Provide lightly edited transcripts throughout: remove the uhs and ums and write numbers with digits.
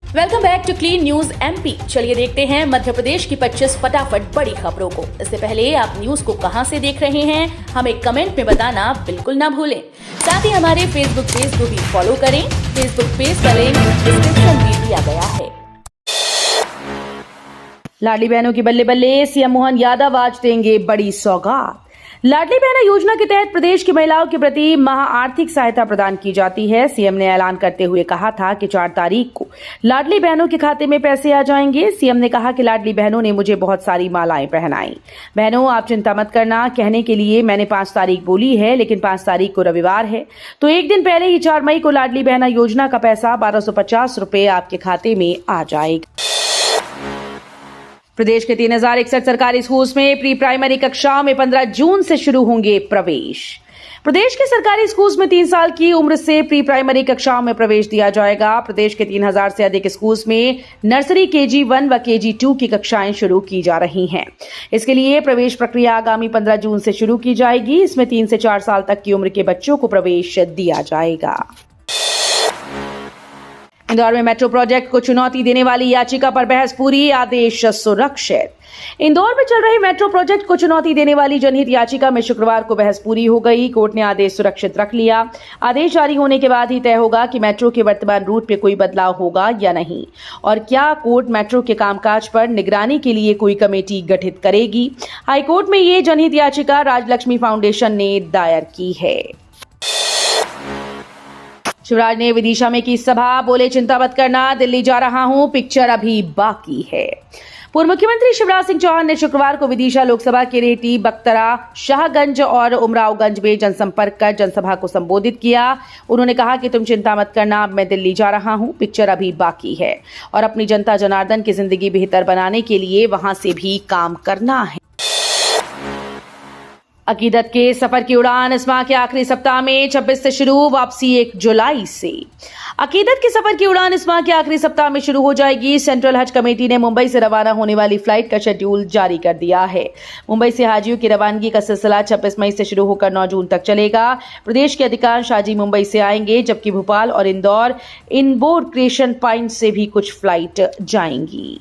Welcome back to clean news MP. चलिए देखते हैं मध्य प्रदेश की 25 फटाफट बड़ी खबरों को। इससे पहले आप न्यूज को कहां से देख रहे हैं, हमें कमेंट में बताना बिल्कुल ना भूलें। साथ ही हमारे फेसबुक पेज को भी फॉलो करें। फेसबुक पेज का लिंक डिस्क्रिप्शन में दिया गया है। लाडली बहनों की बल्ले बल्ले, सीएम मोहन यादव आज देंगे बड़ी सौगात। लाडली बहना योजना के तहत प्रदेश की महिलाओं के प्रति महा आर्थिक सहायता प्रदान की जाती है। सीएम ने ऐलान करते हुए कहा था कि 4 तारीख को लाडली बहनों के खाते में पैसे आ जाएंगे। सीएम ने कहा कि लाडली बहनों ने मुझे बहुत सारी मालाएं पहनाई। बहनों, आप चिंता मत करना, कहने के लिए मैंने 5 तारीख बोली है, लेकिन 5 तारीख को रविवार है, तो एक दिन पहले ही 4 मई को लाडली बहना योजना का पैसा 1250 रुपए आपके खाते में आ जाएगा। प्रदेश के 3061 सरकारी स्कूल में प्री प्राइमरी कक्षाओं में 15 जून से शुरू होंगे प्रवेश। प्रदेश के सरकारी स्कूल्स में 3 साल की उम्र से प्री प्राइमरी कक्षाओं में प्रवेश दिया जाएगा। प्रदेश के 3000 से अधिक स्कूल्स में नर्सरी KG1 व KG2 की कक्षाएं शुरू की जा रही हैं। इसके लिए प्रवेश प्रक्रिया आगामी 15 जून से शुरू की जाएगी। इसमें 3 से 4 साल तक की उम्र के बच्चों को प्रवेश दिया जाएगा। इंदौर में मेट्रो प्रोजेक्ट को चुनौती देने वाली याचिका पर बहस पूरी, आदेश सुरक्षित। इंदौर में चल रही मेट्रो प्रोजेक्ट को चुनौती देने वाली जनहित याचिका में शुक्रवार को बहस पूरी हो गई। कोर्ट ने आदेश सुरक्षित रख लिया। आदेश जारी होने के बाद ही तय होगा कि मेट्रो के वर्तमान रूट पे कोई बदलाव होगा या नहीं, और क्या कोर्ट मेट्रो के कामकाज पर निगरानी के लिए कोई कमेटी गठित करेगी। हाईकोर्ट में ये जनहित याचिका राजलक्ष्मी फाउंडेशन ने दायर की है। शिवराज ने विदिशा में की सभा, बोले चिंता मत करना, दिल्ली जा रहा हूं, पिक्चर अभी बाकी है। पूर्व मुख्यमंत्री शिवराज सिंह चौहान ने शुक्रवार को विदिशा लोकसभा के रेहटी, बक्तरा, शाहगंज और उमरावगंज में जनसंपर्क कर जनसभा को संबोधित किया। उन्होंने कहा कि तुम चिंता मत करना, अब मैं दिल्ली जा रहा हूं, पिक्चर अभी बाकी है और अपनी जनता जनार्दन की जिंदगी बेहतर बनाने के लिए वहां से भी काम करना है। अकीदत के सफर की उड़ान इस माह के आखिरी सप्ताह में 26 से शुरू, वापसी 1 जुलाई से। अकीदत के सफर की उड़ान इस माह के आखिरी सप्ताह में शुरू हो जाएगी। सेंट्रल हज कमेटी ने मुंबई से रवाना होने वाली फ्लाइट का शेड्यूल जारी कर दिया है। मुंबई से हाजियों की रवानगी का सिलसिला 26 मई से शुरू होकर 9 जून तक चलेगा। प्रदेश के अधिकांश हाजी मुंबई से आएंगे, जबकि भोपाल और इंदौर इनबोर्क्रेशन पॉइंट से भी कुछ फ्लाइट जाएंगी।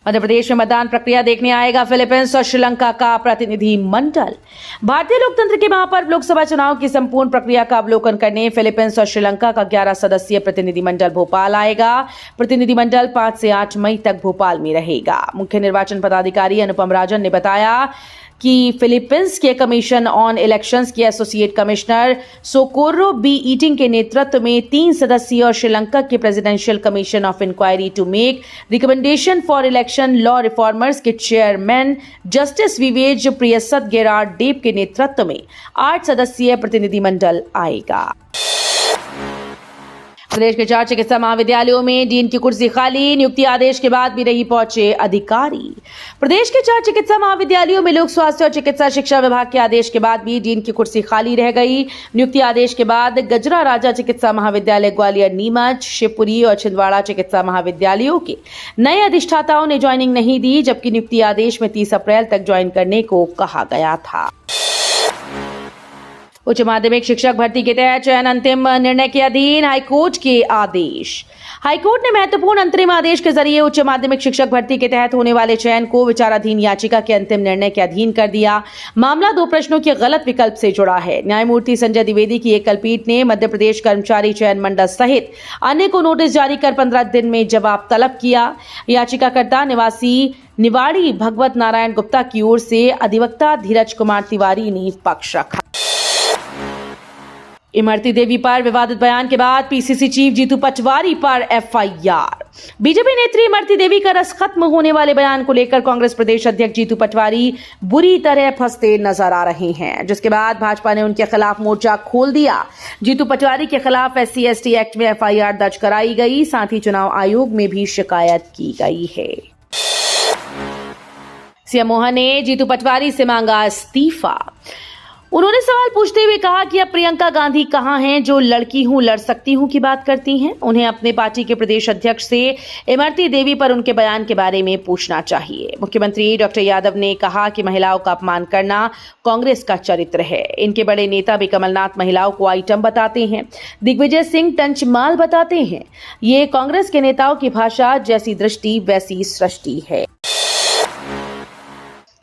मध्य प्रदेश में मतदान प्रक्रिया देखने आएगा फिलीपींस और श्रीलंका का प्रतिनिधि मंडल। भारतीय लोकतंत्र के महापर्व लोकसभा चुनाव की संपूर्ण प्रक्रिया का अवलोकन करने फिलीपींस और श्रीलंका का 11 सदस्यीय प्रतिनिधिमंडल भोपाल आएगा। प्रतिनिधिमंडल 5 से 8 मई तक भोपाल में रहेगा। मुख्य निर्वाचन पदाधिकारी अनुपम राजन ने बताया कि फिलीपींस के कमीशन ऑन इलेक्शंस के associate commissioner Socorro B Inting के नेतृत्व में 3 सदस्यीय और श्रीलंका के presidential commission of inquiry to make recommendation for election law reformers के चेयरमैन जस्टिस विवेज प्रियसत गेरार्ड डेप के नेतृत्व में 8 सदस्यीय प्रतिनिधिमंडल आएगा। प्रदेश के 4 चिकित्सा महाविद्यालयों में डीन की कुर्सी खाली, नियुक्ति आदेश के बाद भी नहीं पहुंचे अधिकारी। प्रदेश के 4 चिकित्सा महाविद्यालयों में लोक स्वास्थ्य और चिकित्सा शिक्षा विभाग के आदेश के बाद भी डीन की कुर्सी खाली रह गई। नियुक्ति आदेश के बाद गजरा राजा चिकित्सा महाविद्यालय ग्वालियर, नीमच, शिवपुरी और छिंदवाड़ा चिकित्सा महाविद्यालयों के नए अधिष्ठाताओं ने ज्वाइनिंग नहीं दी, जबकि नियुक्ति आदेश में 30 अप्रैल तक ज्वाइन करने को कहा गया था। उच्च माध्यमिक शिक्षक भर्ती के तहत चयन अंतिम निर्णय के अधीन, हाईकोर्ट के आदेश। हाईकोर्ट ने महत्वपूर्ण अंतरिम आदेश के जरिए उच्च माध्यमिक शिक्षक भर्ती के तहत होने वाले चयन को विचाराधीन याचिका के अंतिम निर्णय के अधीन कर दिया। मामला 2 प्रश्नों के गलत विकल्प से जुड़ा है। न्यायमूर्ति संजय द्विवेदी की एकल पीठ ने मध्य प्रदेश कर्मचारी चयन मंडल सहित अन्य को नोटिस जारी कर 15 दिन में जवाब तलब किया। याचिकाकर्ता निवासी निवाड़ी भगवत नारायण गुप्ता की ओर से अधिवक्ता धीरज कुमार तिवारी ने पक्ष रखा। इमरती देवी पर विवादित बयान के बाद पीसीसी चीफ जीतू पटवारी पर एफआईआर। बीजेपी नेत्री इमरती देवी का रस खत्म होने वाले बयान को लेकर कांग्रेस प्रदेश अध्यक्ष जीतू पटवारी बुरी तरह फंसते नजर आ रहे हैं, जिसके बाद भाजपा ने उनके खिलाफ मोर्चा खोल दिया। जीतू पटवारी के खिलाफ SC/ST एक्ट में एफआईआर दर्ज कराई गई, साथ ही चुनाव आयोग में भी शिकायत की गई है। सीएम मोहन ने जीतू पटवारी से मांगा इस्तीफा। उन्होंने सवाल पूछते हुए कहा कि अब प्रियंका गांधी कहां हैं जो लड़की हूं लड़ सकती हूं की बात करती हैं। उन्हें अपने पार्टी के प्रदेश अध्यक्ष से इमरती देवी पर उनके बयान के बारे में पूछना चाहिए। मुख्यमंत्री डॉक्टर यादव ने कहा कि महिलाओं का अपमान करना कांग्रेस का चरित्र है। इनके बड़े नेता भी कमलनाथ महिलाओं को आइटम बताते हैं, दिग्विजय सिंह टंचमाल बताते हैं। ये कांग्रेस के नेताओं की भाषा, जैसी दृष्टि वैसी सृष्टि है।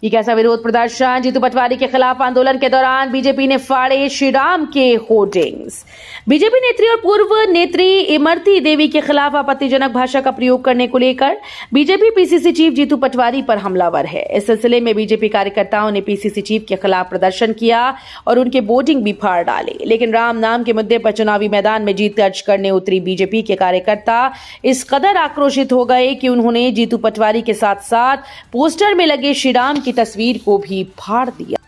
ये कैसा विरोध प्रदर्शन? जीतू पटवारी के खिलाफ आंदोलन के दौरान बीजेपी ने फाड़े श्री राम के होर्डिंग्स। बीजेपी नेत्री और पूर्व नेत्री इमरती देवी के खिलाफ आपत्तिजनक भाषा का प्रयोग करने को लेकर BJP PCC chief Jitu Patwari पर हमलावर है। इस सिलसिले में बीजेपी कार्यकर्ताओं ने पीसीसी चीफ के खिलाफ प्रदर्शन किया और उनके बोर्डिंग भी फाड़ डाले। लेकिन राम नाम के मुद्दे पर चुनावी मैदान में जीत दर्ज करने उतरी बीजेपी के कार्यकर्ता इस कदर आक्रोशित हो गए कि उन्होंने जीतू पटवारी के साथ साथ पोस्टर में लगे श्री राम की तस्वीर को भी फाड़ दिया।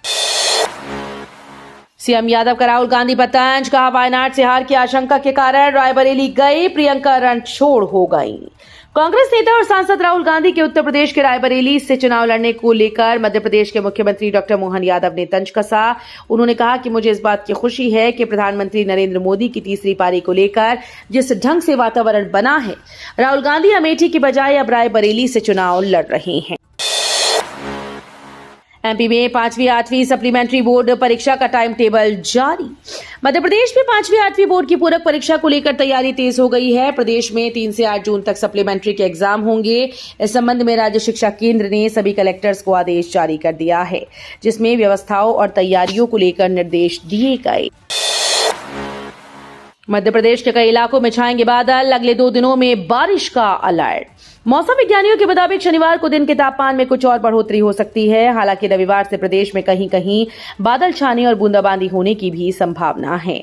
सीएम यादव का राहुल गांधी पर तंज, कहा वायनाड से हार की आशंका के कारण रायबरेली गई, प्रियंका रणछोड़ हो गई। कांग्रेस नेता और सांसद राहुल गांधी के उत्तर प्रदेश के रायबरेली से चुनाव लड़ने को लेकर मध्य प्रदेश के मुख्यमंत्री डॉक्टर मोहन यादव ने तंज कसा। उन्होंने कहा कि मुझे इस बात की खुशी है कि प्रधानमंत्री नरेंद्र मोदी की तीसरी पारी को लेकर जिस ढंग से वातावरण बना है, राहुल गांधी अमेठी की बजाय अब रायबरेली से चुनाव लड़ रहे हैं। एमपी में 5वीं 8वीं सप्लीमेंट्री बोर्ड परीक्षा का टाइम टेबल जारी। मध्य प्रदेश में 5वीं 8वीं बोर्ड की पूरक परीक्षा को लेकर तैयारी तेज हो गई है। प्रदेश में 3 से 8 जून तक सप्लीमेंट्री के एग्जाम होंगे। इस संबंध में राज्य शिक्षा केंद्र ने सभी कलेक्टर्स को आदेश जारी कर दिया है, जिसमें व्यवस्थाओं और तैयारियों को लेकर निर्देश दिए गए। मध्य प्रदेश के कई इलाकों में छाएंगे बादल, अगले 2 दिनों में बारिश का अलर्ट। मौसम विज्ञानियों के मुताबिक शनिवार को दिन के तापमान में कुछ और बढ़ोतरी हो सकती है। हालांकि रविवार से प्रदेश में कहीं कहीं बादल छाने और बूंदाबांदी होने की भी संभावना है।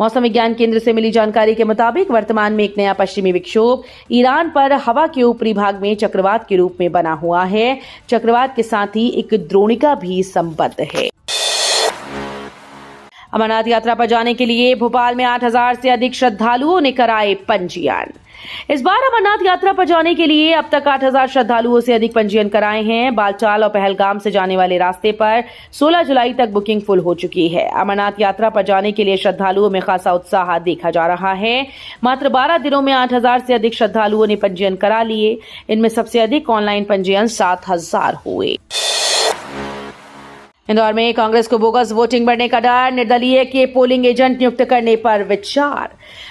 मौसम विज्ञान केंद्र से मिली जानकारी के मुताबिक वर्तमान में एक नया पश्चिमी विक्षोभ ईरान पर हवा के ऊपरी भाग में चक्रवात के रूप में बना हुआ है। चक्रवात के साथ ही एक द्रोणिका भी संबद्ध है। अमरनाथ यात्रा पर जाने के लिए भोपाल में 8,000 से अधिक श्रद्धालुओं ने कराए पंजीयन। इस बार अमरनाथ यात्रा पर जाने के लिए अब तक 8,000 श्रद्धालुओं से अधिक पंजीयन कराए हैं। बालटाल और पहलगाम से जाने वाले रास्ते पर 16 जुलाई तक बुकिंग फुल हो चुकी है। अमरनाथ यात्रा पर जाने के लिए श्रद्धालुओं में खासा उत्साह देखा जा रहा है। मात्र 12 दिनों में 8,000 से अधिक श्रद्धालुओं ने पंजीयन करा लिए। इनमें सबसे अधिक ऑनलाइन पंजीयन 7,000 हुए। इंदौर में कांग्रेस को बोगस वोटिंग बढ़ने का डर, निर्दलीय के पोलिंग एजेंट नियुक्त करने पर विचार।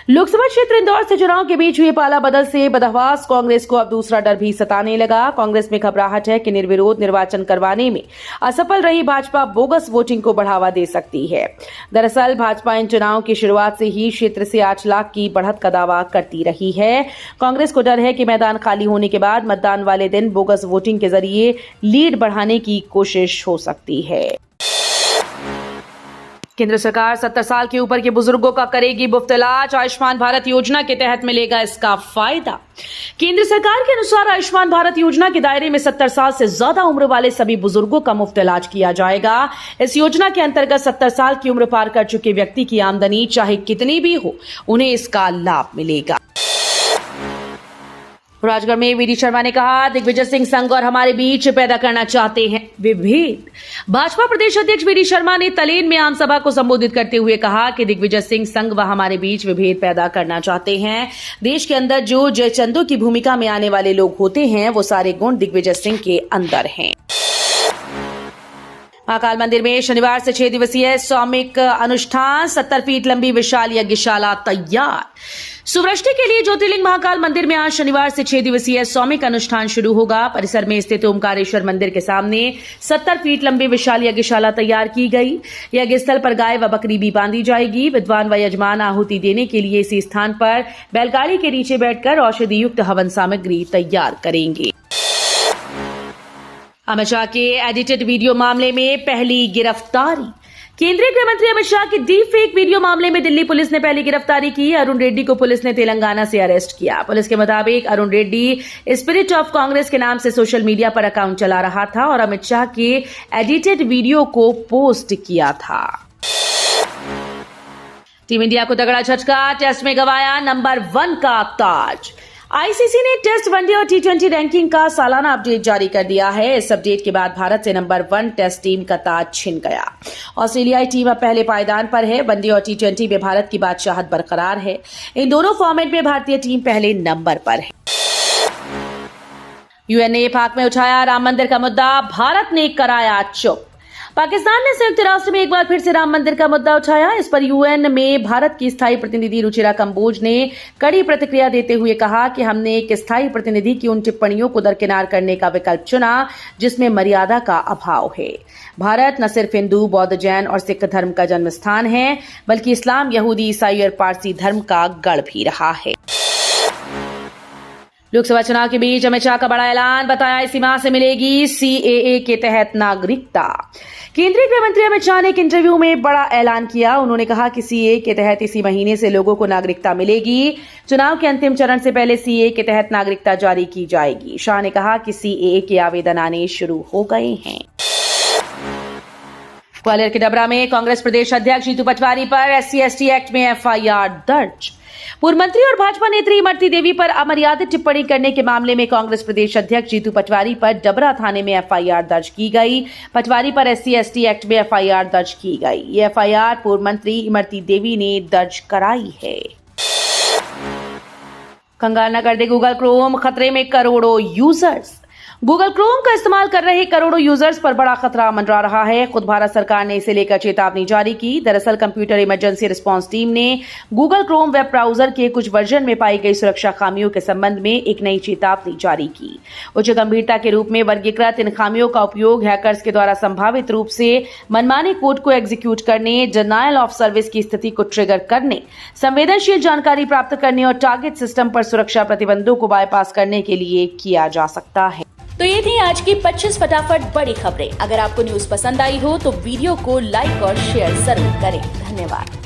लोकसभा क्षेत्र इंदौर से चुनाव के बीच हुए पाला बदल से बदहवास कांग्रेस को अब दूसरा डर भी सताने लगा। कांग्रेस में घबराहट है कि निर्विरोध निर्वाचन करवाने में असफल रही भाजपा बोगस वोटिंग को बढ़ावा दे सकती है। दरअसल भाजपा इन चुनाव की शुरुआत से ही क्षेत्र से 8 लाख की बढ़त का दावा करती रही है। कांग्रेस को डर है कि मैदान खाली होने के बाद मतदान वाले दिन बोगस वोटिंग के जरिए लीड बढ़ाने की कोशिश हो सकती है। केंद्र सरकार 70 साल के ऊपर के बुजुर्गों का करेगी मुफ्त इलाज। आयुष्मान भारत योजना के तहत मिलेगा इसका फायदा। केंद्र सरकार के अनुसार आयुष्मान भारत योजना के दायरे में 70 साल से ज्यादा उम्र वाले सभी बुजुर्गों का मुफ्त इलाज किया जाएगा। इस योजना के अंतर्गत 70 साल की उम्र पार कर चुके व्यक्ति की आमदनी चाहे कितनी भी हो, उन्हें इसका लाभ मिलेगा। राजगढ़ में वीडी शर्मा ने कहा, दिग्विजय सिंह संघ और हमारे बीच पैदा करना चाहते हैं विभेद। भाजपा प्रदेश अध्यक्ष वीडी शर्मा ने तलेन में आम सभा को संबोधित करते हुए कहा कि दिग्विजय सिंह संघ व हमारे बीच विभेद पैदा करना चाहते हैं। देश के अंदर जो जयचंदों की भूमिका में आने वाले लोग होते हैं, वो सारे गुण दिग्विजय सिंह के अंदर हैं। महाकाल मंदिर में शनिवार से 6 दिवसीय सौमिक अनुष्ठान, 70 फीट लंबी विशाल यज्ञशाला तैयार। सुवृष्टि के लिए ज्योतिर्लिंग महाकाल मंदिर में आज शनिवार से 6 दिवसीय सौमिक अनुष्ठान शुरू होगा। परिसर में स्थित ओमकारेश्वर मंदिर के सामने 70 फीट लंबी विशाल यज्ञशाला तैयार की गई। यज्ञ स्थल पर गाय व बकरी भी बांधी जाएगी। विद्वान व यजमान आहुति देने के लिए इसी स्थान पर बैलगाड़ी के नीचे बैठकर औषधि युक्त हवन सामग्री तैयार करेंगे। अमित शाह के एडिटेड वीडियो मामले में पहली गिरफ्तारी। केंद्रीय गृह मंत्री अमित शाह की डीप फेक वीडियो मामले में दिल्ली पुलिस ने पहली गिरफ्तारी की। अरुण रेड्डी को पुलिस ने तेलंगाना से अरेस्ट किया। पुलिस के मुताबिक अरुण रेड्डी स्पिरिट ऑफ कांग्रेस के नाम से सोशल मीडिया पर अकाउंट चला रहा था और अमित शाह के एडिटेड वीडियो को पोस्ट किया था। टीम इंडिया को तगड़ा झटका, टेस्ट में गंवाया नंबर 1 का ताज। आईसीसी ने टेस्ट, वनडे और टी20 रैंकिंग का सालाना अपडेट जारी कर दिया है। इस अपडेट के बाद भारत से नंबर 1 टेस्ट टीम का ताज छिन गया। ऑस्ट्रेलियाई टीम अब पहले पायदान पर है। वनडे और टी20 में भारत की बादशाहत बरकरार है। इन दोनों फॉर्मेट में भारतीय टीम पहले नंबर पर है। यूएन ने पाक में उठाया राम मंदिर का मुद्दा, भारत ने कराया चुप। पाकिस्तान ने संयुक्त राष्ट्र में एक बार फिर से राम मंदिर का मुद्दा उठाया। इस पर यूएन में भारत की स्थायी प्रतिनिधि रुचिरा कंबोज ने कड़ी प्रतिक्रिया देते हुए कहा कि हमने एक स्थायी प्रतिनिधि की उन टिप्पणियों को दरकिनार करने का विकल्प चुना जिसमें मर्यादा का अभाव है। भारत न सिर्फ हिंदू, बौद्ध, जैन और सिख धर्म का जन्म स्थान है, बल्कि इस्लाम, यहूदी, ईसाई और पारसी धर्म का गढ़ भी रहा है। लोकसभा चुनाव के बीच अमित शाह का बड़ा ऐलान, बताया इसी माह से मिलेगी सीएए के तहत नागरिकता। केंद्रीय गृह मंत्री अमित शाह ने एक इंटरव्यू में बड़ा ऐलान किया। उन्होंने कहा कि सीएए के तहत इसी महीने से लोगों को नागरिकता मिलेगी। चुनाव के अंतिम चरण से पहले सीएए के तहत नागरिकता जारी की जाएगी। शाह ने कहा कि सीएए के आवेदन आने शुरू हो गए हैं। ग्वालियर के डबरा में कांग्रेस प्रदेश अध्यक्ष जीतू पटवारी पर एससी/एसटी एक्ट में एफआईआर दर्ज। पूर्व मंत्री और भाजपा नेत्री इमरती देवी पर अमर्यादित टिप्पणी करने के मामले में कांग्रेस प्रदेश अध्यक्ष जीतू पटवारी पर डबरा थाने में एफआईआर दर्ज की गई। पटवारी पर एससी/एसटी एक्ट में एफआईआर दर्ज की गई। ये एफआईआर पूर्व मंत्री इमरती देवी ने दर्ज कराई है। कंगाल न कर दे गूगल क्रोम, खतरे में करोड़ों यूजर्स। गूगल क्रोम का इस्तेमाल कर रहे करोड़ों यूजर्स पर बड़ा खतरा मंडरा रहा है। खुद भारत सरकार ने इसे लेकर चेतावनी जारी की। दरअसल कंप्यूटर इमरजेंसी रिस्पांस टीम ने गूगल क्रोम वेब ब्राउजर के कुछ वर्जन में पाई गई सुरक्षा खामियों के संबंध में एक नई चेतावनी जारी की। उच्च गंभीरता के रूप में वर्गीकृत इन खामियों का उपयोग हैकर्स के द्वारा संभावित रूप से मनमाने कोड को एग्जीक्यूट करने, डिनायल ऑफ सर्विस की स्थिति को ट्रिगर करने, संवेदनशील जानकारी प्राप्त करने और टारगेट सिस्टम पर सुरक्षा प्रतिबंधों को बाईपास करने के लिए किया जा सकता है। तो ये थी आज की 25 फटाफट बड़ी खबरें। अगर आपको न्यूज पसंद आई हो तो वीडियो को लाइक और शेयर जरूर करें। धन्यवाद।